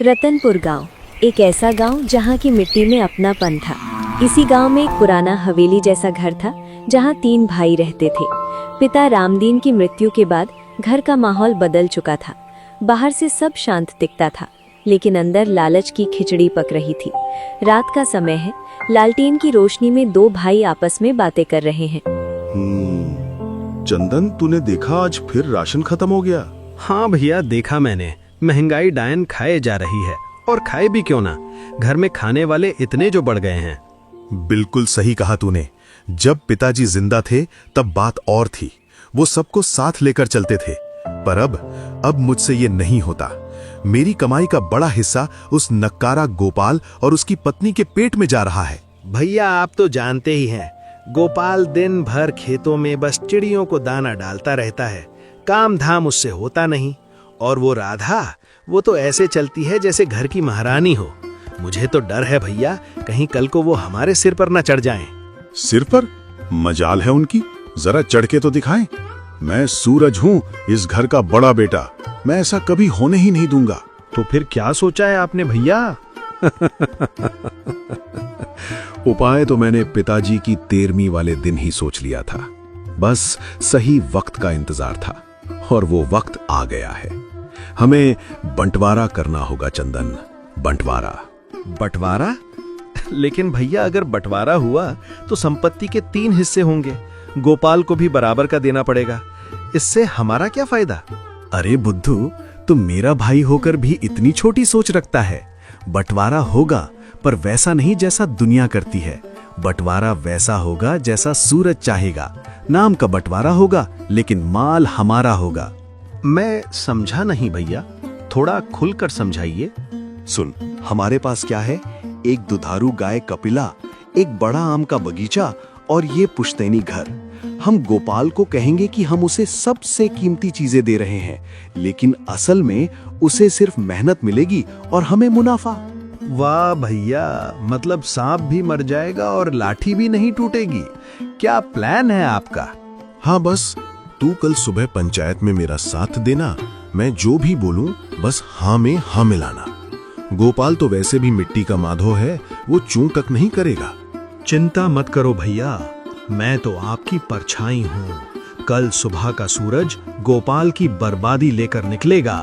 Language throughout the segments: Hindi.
रतनपुर गांव एक ऐसा गांव जहां की मिट्टी में अपनापन था। इसी गांव में एक पुराना हवेली जैसा घर था जहां 3 भाई रहते थे। पिता रामदीन की मृत्यु के बाद घर का माहौल बदल चुका था। बाहर से सब शांत दिखता था, लेकिन अंदर लालच की खिचड़ी पक रही थी। रात का समय है, लालटेन की रोशनी में 2 भाई आपस में बातें कर रहे हैं। चंदन, तूने देखा आज फिर राशन खत्म हो गया? हाँ भैया, देखा मैंने। महंगाई डायन खाए जा रही है, और खाए भी क्यों ना, घर में खाने वाले इतने जो बढ़ गए हैं। बिल्कुल सही कहा तूने। जब पिताजी जिंदा थे तब बात और थी, वो सबको साथ लेकर चलते थे। पर अब मुझसे ये नहीं होता। मेरी कमाई का बड़ा हिस्सा उस नक्कारा गोपाल और उसकी पत्नी के पेट में जा रहा है। भैया, आप तो जानते ही हैं, गोपाल दिन भर खेतों में बस चिड़ियों को दाना डालता रहता है, काम धाम उससे होता नहीं। और वो राधा, वो तो ऐसे चलती है जैसे घर की महारानी हो। मुझे तो डर है भैया, कहीं कल को वो हमारे सिर पर न चढ़ जाएं। सिर पर? मजाल है उनकी, जरा चढ़ के तो दिखाएं। मैं सूरज हूँ, इस घर का बड़ा बेटा। मैं ऐसा कभी होने ही नहीं दूंगा। तो फिर क्या सोचा है आपने भैया? उपाय तो मैंने पिताजी की 13वीं वाले दिन ही सोच लिया था। बस सही वक्त का इंतजार था, और वो वक्त आ गया है। हमें बंटवारा करना होगा चंदन, बंटवारा। बंटवारा? लेकिन भैया, अगर बंटवारा हुआ तो संपत्ति के 3 हिस्से होंगे। गोपाल को भी बराबर का देना पड़ेगा। इससे हमारा क्या फायदा? अरे बुद्धू, तुम मेरा भाई होकर भी इतनी छोटी सोच रखता है। बंटवारा होगा, पर वैसा नहीं जैसा दुनिया करती है। बंटवारा वैसा होगा जैसा सूरज चाहेगा। नाम का बंटवारा होगा, लेकिन माल हमारा होगा। मैं समझा नहीं भैया, थोड़ा खुलकर समझाइए। सुन, हमारे पास क्या है? एक दुधारू गाय कपिला, एक बड़ा आम का बगीचा और ये पुश्तैनी घर। हम गोपाल को कहेंगे कि हम उसे सबसे कीमती चीजें दे रहे हैं, लेकिन असल में उसे सिर्फ मेहनत मिलेगी और हमें मुनाफा। वाह भैया, मतलब सांप भी मर जाएगा और लाठी भी नहीं टूटेगी। क्या प्लान है आपका? हाँ, बस तू कल सुबह पंचायत में मेरा साथ देना। मैं जो भी बोलूं बस हाँ में हाँ मिलाना। गोपाल तो वैसे भी मिट्टी का माधो है, वो चूं तक नहीं करेगा। चिंता मत करो भैया, मैं तो आपकी परछाई हूँ। कल सुबह का सूरज गोपाल की बर्बादी लेकर निकलेगा।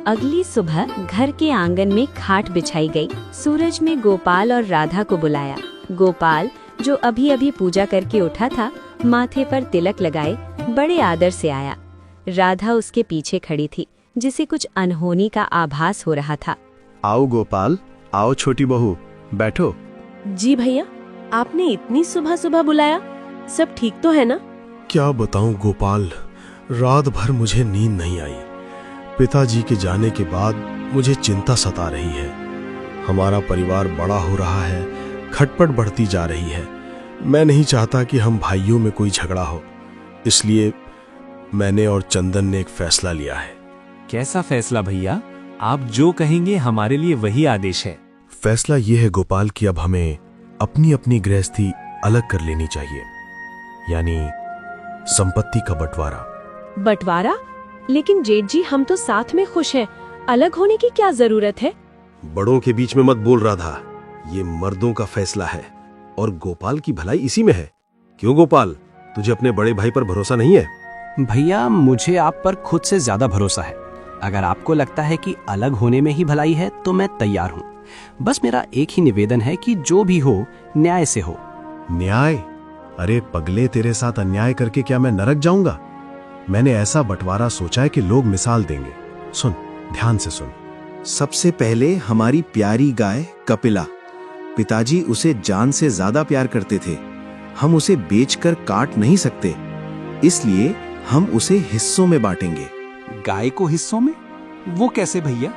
अगली सुबह घर के आंगन में खाट बिछाई गई। सूरज में गोपाल और राधा को बुलाया। गोपाल, जो अभी अभी पूजा करके उठा था, माथे पर तिलक लगाए बड़े आदर से आया। राधा उसके पीछे खड़ी थी, जिसे कुछ अनहोनी का आभास हो रहा था। आओ गोपाल, आओ छोटी बहू, बैठो। जी भैया, आपने इतनी सुबह सुबह बुलाया? सब ठीक तो है ना? क्या बताऊं गोपाल, रात भर मुझे नींद नहीं आई। पिताजी के जाने के बाद मुझे चिंता सता रही है। हमारा परिवार बड़ा हो रहा है, खटपट बढ़ती जा रही है। मैं नहीं चाहता कि हम भाइयों में कोई झगड़ा हो, इसलिए मैंने और चंदन ने एक फैसला लिया है। कैसा फैसला भैया? आप जो कहेंगे हमारे लिए वही आदेश है। फैसला ये है गोपाल कि अब हमें अपनी अपनी गृहस्थी अलग कर लेनी चाहिए, यानी संपत्ति का बंटवारा। बंटवारा? लेकिन जेठ जी, हम तो साथ में खुश हैं। अलग होने की क्या जरूरत है? बड़ों के बीच में मत बोल राधा, ये मर्दों का फैसला है और गोपाल की भलाई इसी में है। क्यों गोपाल, तुझे अपने बड़े भाई पर भरोसा नहीं है? भैया, मुझे आप पर खुद से ज्यादा भरोसा है। अगर आपको लगता है कि अलग होने में ही भलाई है तो मैं तैयार हूँ। बस मेरा एक ही निवेदन है कि जो भी हो न्याय से हो। न्याय? अरे पगले, तेरे साथ अन्याय करके क्या मैं नरक जाऊंगा? मैंने ऐसा बंटवारा सोचा है कि लोग मिसाल देंगे। सुन, ध्यान से सुन। सबसे पहले हमारी प्यारी गाय कपिला। पिताजी उसे जान से ज्यादा प्यार करते थे। हम उसे बेचकर काट नहीं सकते, इसलिए हम उसे हिस्सों में बांटेंगे। गाय को हिस्सों में? वो कैसे भैया?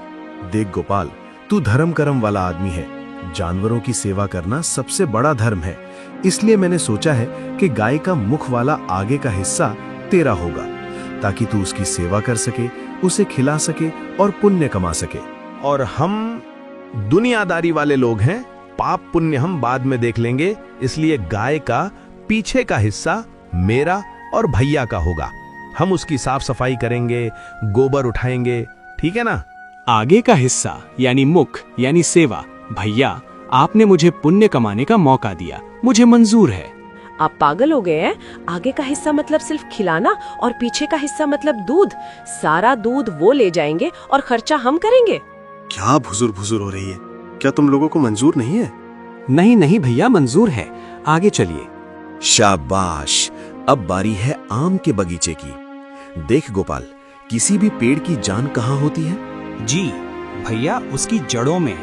देख गोपाल, तू धर्म कर्म वाला आदमी है। जानवरों की सेवा करना सबसे बड़ा धर्म है। इसलिए मैंने सोचा है कि गाय का मुख वाला आगे का हिस्सा तेरा होगा, ताकि तू उसकी सेवा कर सके, उसे खिला सके और पुण्य कमा सके। और हम दुनियादारी वाले लोग हैं, पाप पुण्य हम बाद में देख लेंगे, इसलिए गाय का पीछे का हिस्सा मेरा और भैया का होगा। हम उसकी साफ सफाई करेंगे, गोबर उठाएंगे, ठीक है ना? आगे का हिस्सा यानी मुख यानी सेवा, भैया आपने मुझे पुण्य कमाने का मौका दिया, मुझे मंजूर है। आप पागल हो गए हैं? आगे का हिस्सा मतलब सिर्फ खिलाना और पीछे का हिस्सा मतलब दूध। सारा दूध वो ले जाएंगे और खर्चा हम करेंगे। क्या भुजुर भुजुर हो रही है? क्या तुम लोगों को मंजूर नहीं है? नहीं नहीं भैया, मंजूर है, आगे चलिए। शाबाश, अब बारी है आम के बगीचे की। देख गोपाल, किसी भी पेड़ की जान कहाँ होती है? जी भैया, उसकी जड़ों में।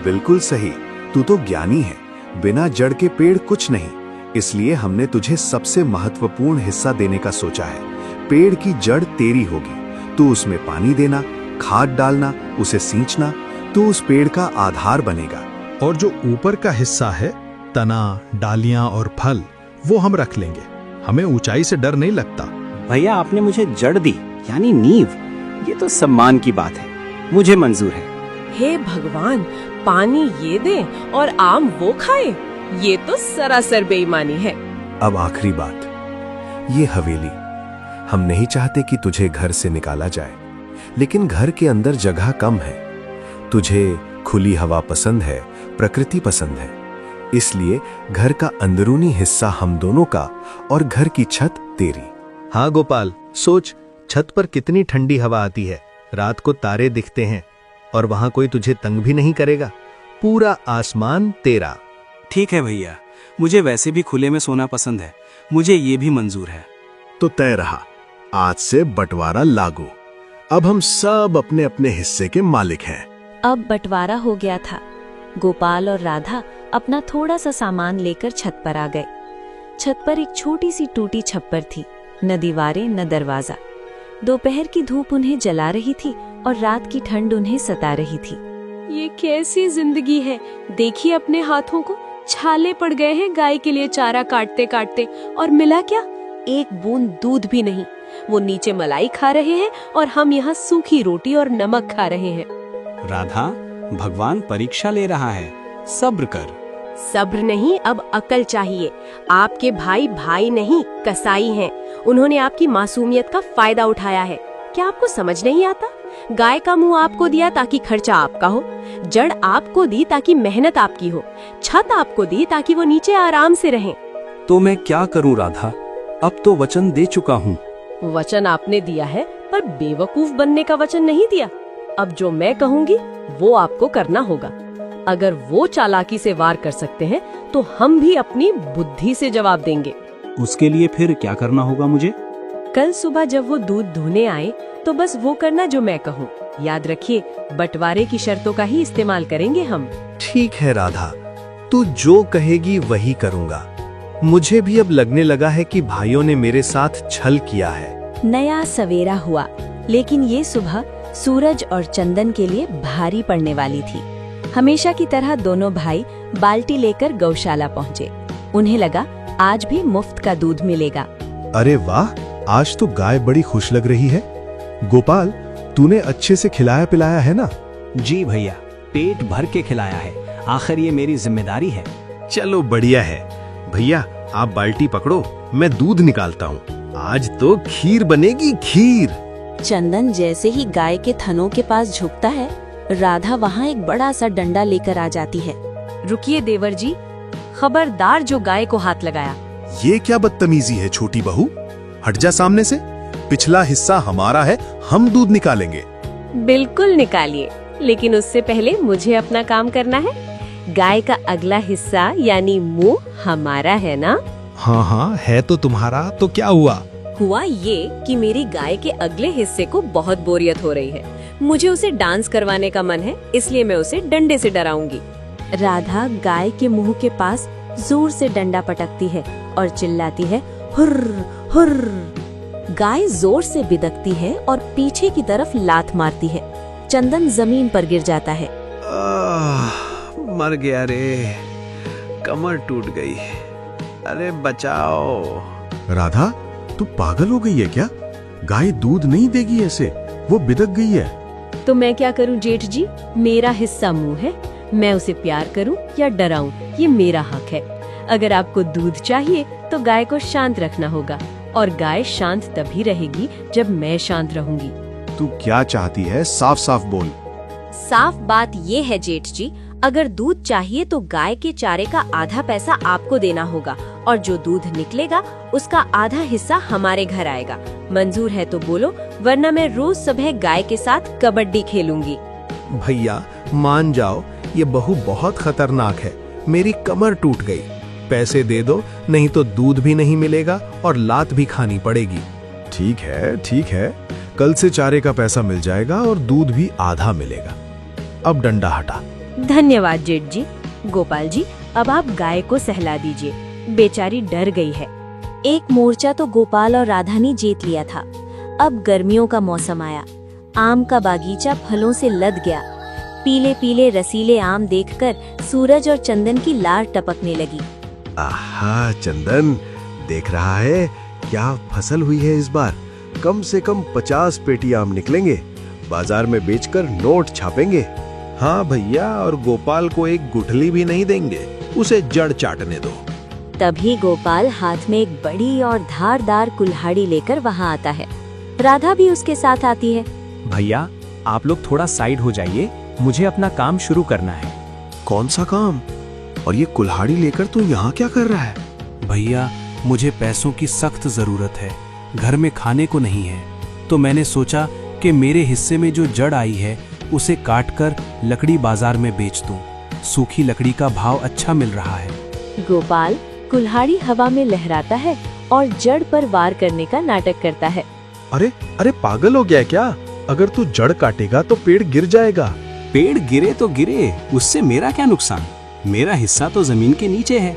बिल्कुल सही, तू तो ज्ञानी है। बिना जड़ के पेड़ कुछ नहीं, इसलिए हमने तुझे सबसे महत्वपूर्ण हिस्सा देने का सोचा है। पेड़ की जड़ तेरी होगी, तू उसमें पानी देना, खाद डालना, उसे सींचना, तू उस पेड़ का आधार बनेगा। और जो ऊपर का हिस्सा है, तना, डालियां और फल, वो हम रख लेंगे। हमें ऊंचाई से डर नहीं लगता। भैया आपने मुझे जड़ दी यानी नींव, ये तो सम्मान की बात है, मुझे मंजूर है। हे भगवान, पानी ये दे और आम वो खाए, ये तो सरासर बेईमानी है। अब आखिरी बात, ये हवेली, हम नहीं चाहते कि तुझे घर से निकाला जाए, लेकिन घर के अंदर जगह कम है। तुझे खुली हवा पसंद है, प्रकृति पसंद है, इसलिए घर का अंदरूनी हिस्सा हम दोनों का और घर की छत तेरी। हाँ गोपाल, सोच, छत पर कितनी ठंडी हवा आती है, रात को तारे दिखते हैं और वहां कोई तुझे तंग भी नहीं करेगा। पूरा आसमान तेरा। ठीक है भैया, मुझे वैसे भी खुले में सोना पसंद है, मुझे ये भी मंजूर है। तो तय रहा, आज से बंटवारा लागू। अब हम सब अपने अपने हिस्से के मालिक हैं। अब बंटवारा हो गया था। गोपाल और राधा अपना थोड़ा सा सामान लेकर छत पर आ गए। छत पर एक छोटी सी टूटी छप्पर थी, न दीवारें न दरवाजा। दोपहर की धूप उन्हें जला रही थी और रात की ठंड उन्हें सता रही थी। ये कैसी जिंदगी है? देखिए अपने हाथों को, छाले पड़ गए हैं गाय के लिए चारा काटते काटते, और मिला क्या? एक बूंद दूध भी नहीं। वो नीचे मलाई खा रहे हैं और हम यहाँ सूखी रोटी और नमक खा रहे हैं। राधा, भगवान परीक्षा ले रहा है, सब्र कर। सब्र नहीं, अब अकल चाहिए। आपके भाई भाई नहीं, कसाई हैं। उन्होंने आपकी मासूमियत का फायदा उठाया है। क्या आपको समझ नहीं आता? गाय का मुंह आपको दिया ताकि खर्चा आपका हो, जड़ आपको दी ताकि मेहनत आपकी हो, छत आपको दी ताकि वो नीचे आराम से रहें। तो मैं क्या करूं राधा, अब तो वचन दे चुका हूँ। वचन आपने दिया है, पर बेवकूफ बनने का वचन नहीं दिया। अब जो मैं कहूँगी वो आपको करना होगा। अगर वो चालाकी से वार कर सकते हैं तो हम भी अपनी बुद्धि से जवाब देंगे। उसके लिए फिर क्या करना होगा मुझे? कल सुबह जब वो दूध धोने आए तो बस वो करना जो मैं कहूँ। याद रखिए, बंटवारे की शर्तों का ही इस्तेमाल करेंगे हम। ठीक है राधा, तू जो कहेगी वही करूँगा। मुझे भी अब लगने लगा है कि भाइयों ने मेरे साथ छल किया है। नया सवेरा हुआ, लेकिन ये सुबह सूरज और चंदन के लिए भारी पड़ने वाली थी। हमेशा की तरह दोनों भाई बाल्टी लेकर गौशाला पहुँचे। उन्हें लगा आज भी मुफ्त का दूध मिलेगा। अरे वाह, आज तो गाय बड़ी खुश लग रही है। गोपाल, तूने अच्छे से खिलाया पिलाया है ना? जी भैया, पेट भर के खिलाया है, आखिर ये मेरी जिम्मेदारी है। चलो बढ़िया है। भैया आप बाल्टी पकड़ो, मैं दूध निकालता हूँ। आज तो खीर बनेगी, खीर। चंदन जैसे ही गाय के थनों के पास झुकता है, राधा वहाँ एक बड़ा सा डंडा लेकर आ जाती है। रुकिए देवर जी, खबरदार जो गाय को हाथ लगाया। ये क्या बदतमीजी है छोटी बहू, हट जा सामने से। पिछला हिस्सा हमारा है, हम दूध निकालेंगे। बिल्कुल निकालिए, लेकिन उससे पहले मुझे अपना काम करना है। गाय का अगला हिस्सा यानी मुंह हमारा है ना? हाँ हाँ है तो तुम्हारा, तो क्या हुआ? हुआ ये कि मेरी गाय के अगले हिस्से को बहुत बोरियत हो रही है। मुझे उसे डांस करवाने का मन है, इसलिए मैं उसे डंडे से डराऊंगी। राधा गाय के मुंह के पास जोर से डंडा पटकती है और चिल्लाती है, हुर्र हुर्र। गाय जोर से बिदकती है और पीछे की तरफ लात मारती है। चंदन जमीन पर गिर जाता है। मर गया रे, कमर टूट गई। अरे बचाओ। राधा, तू पागल हो गई है क्या? गाय दूध नहीं देगी ऐसे, वो बिदक गई है। तो मैं क्या करूं जेठ जी? मेरा हिस्सा मुंह है, मैं उसे प्यार करूं या डराऊं, ये मेरा हक है। अगर आपको दूध चाहिए तो गाय को शांत रखना होगा, और गाय शांत तभी रहेगी जब मैं शांत रहूंगी। तू क्या चाहती है, साफ साफ बोल। साफ बात ये है जेठ जी, अगर दूध चाहिए तो गाय के चारे का आधा पैसा आपको देना होगा और जो दूध निकलेगा उसका आधा हिस्सा हमारे घर आएगा। मंजूर है तो बोलो, वरना मैं रोज सुबह गाय के साथ कबड्डी खेलूंगी। भैया मान जाओ, ये बहू बहुत खतरनाक है। मेरी कमर टूट गई। पैसे दे दो, नहीं तो दूध भी नहीं मिलेगा और लात भी खानी पड़ेगी। ठीक है, ठीक है, कल से चारे का पैसा मिल जाएगा और दूध भी आधा मिलेगा। अब डंडा हटा। धन्यवाद जेठ जी। गोपाल जी, अब आप गाय को सहला दीजिए, बेचारी डर गई है। एक मोर्चा तो गोपाल और राधा ने जीत लिया था। अब गर्मियों का मौसम आया। आम का बागीचा फलों से लद गया। पीले पीले रसीले आम देखकर सूरज और चंदन की लार टपकने लगी। आहा, चंदन देख रहा है क्या फसल हुई है इस बार। कम से कम 50 पेटी आम निकलेंगे। बाजार में बेचकर नोट छापेंगे। हाँ भैया, और गोपाल को एक गुठली भी नहीं देंगे, उसे जड़ चाटने दो। तभी गोपाल हाथ में एक बड़ी और धारदार कुल्हाड़ी लेकर वहाँ आता है। राधा भी उसके साथ आती है। भैया, आप लोग थोड़ा साइड हो जाइए, मुझे अपना काम शुरू करना है। कौन सा काम? और ये कुल्हाड़ी लेकर तू यहाँ क्या कर रहा है? भैया, मुझे पैसों की सख्त जरूरत है। घर में खाने को नहीं है, तो मैंने सोचा कि मेरे हिस्से में जो जड़ आई है उसे काटकर लकड़ी बाजार में बेच दूं। सूखी लकड़ी का भाव अच्छा मिल रहा है। गोपाल कुल्हाड़ी हवा में लहराता है और जड़ पर वार करने का नाटक करता है। अरे अरे, पागल हो गया क्या? अगर तू जड़ काटेगा तो पेड़ गिर जाएगा। पेड़ गिरे तो गिरे, उससे मेरा क्या नुकसान? मेरा हिस्सा तो जमीन के नीचे है।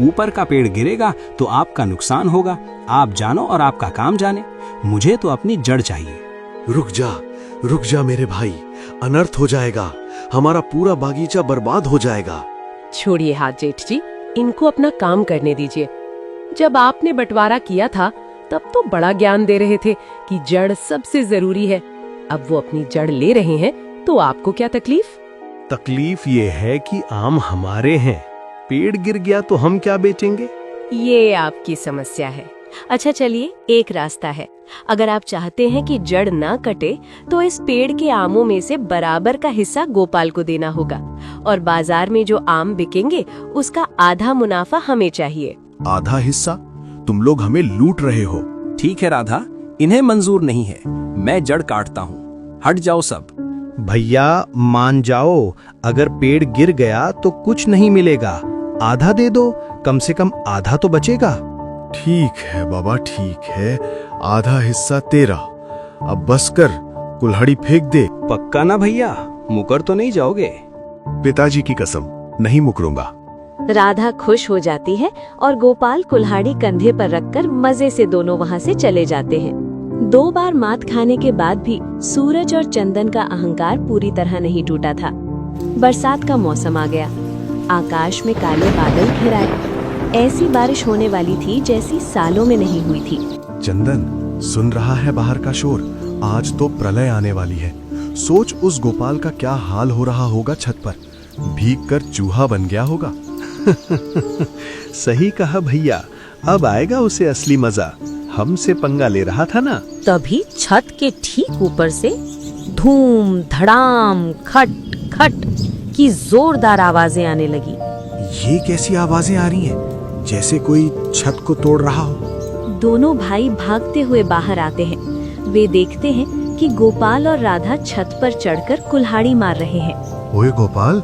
ऊपर का पेड़ गिरेगा तो आपका नुकसान होगा। आप जानो और आपका काम जाने। मुझे तो अपनी जड़ चाहिए। रुक जा मेरे भाई, अनर्थ हो जाएगा। हमारा पूरा बागीचा बर्बाद हो जाएगा। छोड़िए हाथ जेठ जी, इनको अपना काम करने दीजिए। जब आपने बंटवारा किया था तब तो बड़ा ज्ञान दे रहे थे कि जड़ सबसे जरूरी है। अब वो अपनी जड़ ले रहे हैं तो आपको क्या तकलीफ? तकलीफ ये है कि आम हमारे हैं। पेड़ गिर गया तो हम क्या बेचेंगे? ये आपकी समस्या है। अच्छा चलिए, एक रास्ता है। अगर आप चाहते हैं कि जड़ ना कटे तो इस पेड़ के आमों में से बराबर का हिस्सा गोपाल को देना होगा और बाजार में जो आम बिकेंगे उसका आधा मुनाफा हमें चाहिए। आधा हिस्सा? तुम लोग हमें लूट रहे हो। ठीक है राधा, इन्हें मंजूर नहीं है। मैं जड़ काटता हूँ, हट जाओ सब। भैया मान जाओ, अगर पेड़ गिर गया तो कुछ नहीं मिलेगा। आधा दे दो, कम से कम आधा तो बचेगा। ठीक है बाबा, ठीक है, आधा हिस्सा तेरा। अब बस कर, कुल्हाड़ी फेंक दे। पक्का ना भैया? मुकर तो नहीं जाओगे? पिताजी की कसम, नहीं मुकरूंगा। राधा खुश हो जाती है और गोपाल कुल्हाड़ी कंधे पर रखकर मजे से दोनों वहाँ से चले जाते हैं। 2 बार मात खाने के बाद भी सूरज और चंदन का अहंकार पूरी तरह नहीं टूटा था। बरसात का मौसम आ गया। आकाश में काले बादल घिर आए। ऐसी बारिश होने वाली थी जैसी सालों में नहीं हुई थी। चंदन, सुन रहा है बाहर का शोर? आज तो प्रलय आने वाली है। सोच उस गोपाल का क्या हाल हो रहा होगा छत पर। भीग कर चूहा बन गया होगा। सही कहा भैया, अब आएगा उसे असली मजा। हमसे पंगा ले रहा था ना। तभी छत के ठीक ऊपर से धूम धड़ाम खट खट की जोरदार आवाजें आने लगी। ये कैसी आवाजें आ रही हैं? जैसे कोई छत को तोड़ रहा हो। दोनों भाई भागते हुए बाहर आते हैं। वे देखते हैं कि गोपाल और राधा छत पर चढ़कर कुल्हाड़ी मार रहे हैं। ओए गोपाल,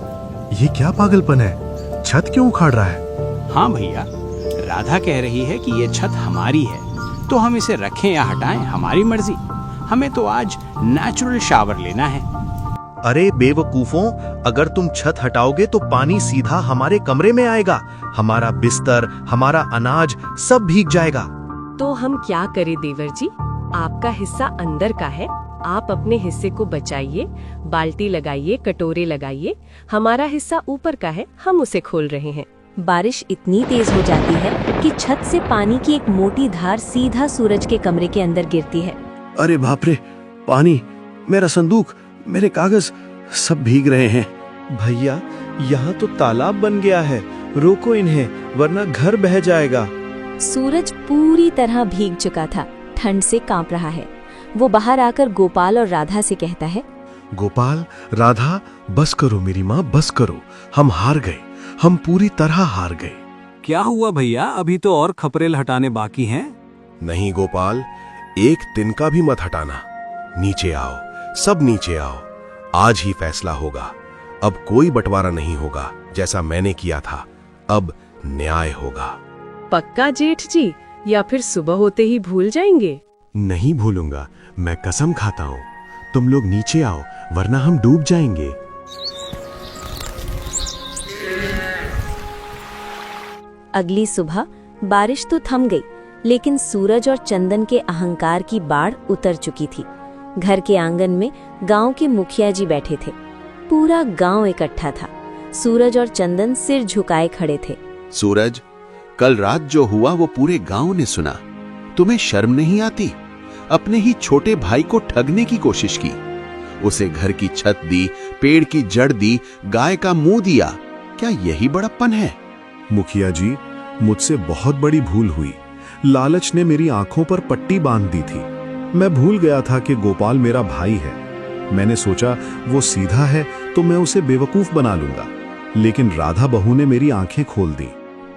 ये क्या पागलपन है? छत क्यों उखाड़ रहा है? हाँ भैया, राधा कह रही है कि ये छत हमारी है, तो हम इसे रखें या हटाएं हमारी मर्जी। हमें तो आज नेचुरल शावर लेना है। अरे बेवकूफों, अगर तुम छत हटाओगे तो पानी सीधा हमारे कमरे में आएगा। हमारा बिस्तर, हमारा अनाज सब भीग जाएगा। तो हम क्या करें देवर जी? आपका हिस्सा अंदर का है, आप अपने हिस्से को बचाइए। बाल्टी लगाइए, कटोरे लगाइए। हमारा हिस्सा ऊपर का है, हम उसे खोल रहे हैं। बारिश इतनी तेज हो जाती है कि छत से पानी की एक मोटी धार सीधा सूरज के कमरे के अंदर गिरती है। अरे बाप रे, पानी! मेरा संदूक, मेरे कागज सब भीग रहे हैं। भैया, यहाँ तो तालाब बन गया है। रोको इन्हें, वरना घर बह जाएगा। सूरज पूरी तरह भीग चुका था, ठंड से कांप रहा है। वो बाहर आकर गोपाल और राधा से कहता है, गोपाल, राधा, बस करो मेरी माँ, बस करो। हम हार गए, हम पूरी तरह हार गए। क्या हुआ भैया, अभी तो और खपरेल हटाने बाकी हैं। नहीं गोपाल, एक तिनका भी मत हटाना। नीचे आओ, सब नीचे आओ। आज ही फैसला होगा। अब कोई बंटवारा नहीं होगा जैसा मैंने किया था। अब न्याय होगा। पक्का जेठ जी, या फिर सुबह होते ही भूल जाएंगे? नहीं भूलूंगा, मैं कसम खाता हूँ। तुम लोग नीचे आओ, वरना हम डूब जाएंगे। अगली सुबह बारिश तो थम गई, लेकिन सूरज और चंदन के अहंकार की बाढ़ उतर चुकी थी। घर के आंगन में गांव के मुखिया जी बैठे थे। पूरा गांव इकट्ठा था। सूरज और चंदन सिर झुकाए खड़े थे। सूरज, कल रात जो हुआ वो पूरे गांव ने सुना। तुम्हें शर्म नहीं आती? अपने ही छोटे भाई को ठगने की कोशिश की। उसे घर की छत दी, पेड़ की जड़ दी, गाय का मुंह दिया। क्या यही बड़प्पन है? मुखिया जी, मुझसे बहुत बड़ी भूल हुई। लालच ने मेरी आंखों पर पट्टी बांध दी थी। मैं भूल गया था कि गोपाल मेरा भाई है। मैंने सोचा वो सीधा है तो मैं उसे बेवकूफ बना लूंगा, लेकिन राधा बहू ने मेरी आंखें खोल दी।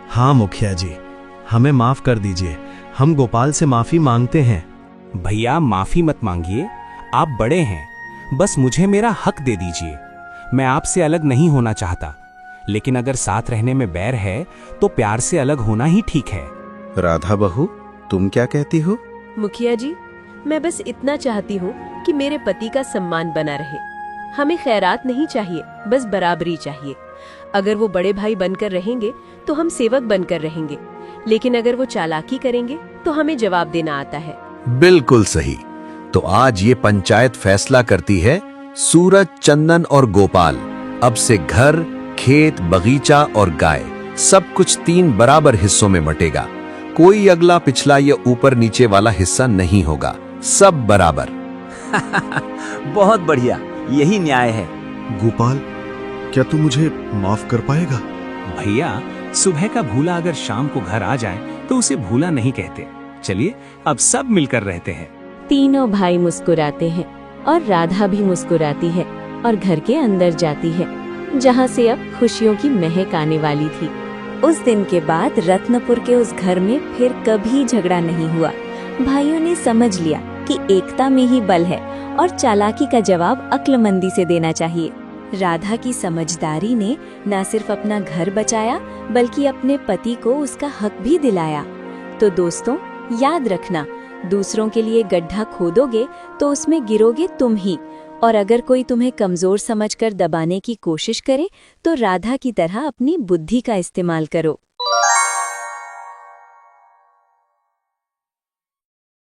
हाँ मुखिया जी, हमें माफ कर दीजिए। हम गोपाल से माफी मांगते हैं। भैया माफी मत मांगिए, आप बड़े हैं। बस मुझे मेरा हक दे दीजिए। मैं आपसे अलग नहीं होना चाहता, लेकिन अगर साथ रहने में बैर है तो प्यार से अलग होना ही ठीक है। राधा बहू, तुम क्या कहती हो? मुखिया जी, मैं बस इतना चाहती हूँ कि मेरे पति का सम्मान बना रहे। हमें खैरात नहीं चाहिए, बस बराबरी चाहिए। अगर वो बड़े भाई बनकर रहेंगे तो हम सेवक बनकर रहेंगे, लेकिन अगर वो चालाकी करेंगे तो हमें जवाब देना आता है। बिल्कुल सही। तो आज ये पंचायत फैसला करती है, सूरज, चंदन और गोपाल, अब से घर, खेत, बगीचा और गाय सब कुछ 3 बराबर हिस्सों में बंटेगा। कोई अगला पिछला या ऊपर नीचे वाला हिस्सा नहीं होगा, सब बराबर। बहुत बढ़िया, यही न्याय है। गोपाल, क्या तू मुझे माफ कर पाएगा? भैया, सुबह का भूला अगर शाम को घर आ जाए तो उसे भूला नहीं कहते। चलिए अब सब मिलकर रहते हैं। तीनों भाई मुस्कुराते हैं और राधा भी मुस्कुराती है और घर के अंदर जाती है, जहाँ से अब खुशियों की महक आने वाली थी। उस दिन के बाद रत्नपुर के उस घर में फिर कभी झगड़ा नहीं हुआ। भाइयों ने समझ लिया कि एकता में ही बल है और चालाकी का जवाब अक्लमंदी से देना चाहिए। राधा की समझदारी ने न सिर्फ अपना घर बचाया, बल्कि अपने पति को उसका हक भी दिलाया। तो दोस्तों, याद रखना, दूसरों के लिए गड्ढा खोदोगे तो उसमें गिरोगे तुम ही। और अगर कोई तुम्हें कमजोर समझकर दबाने की कोशिश करे तो राधा की तरह अपनी बुद्धि का इस्तेमाल करो।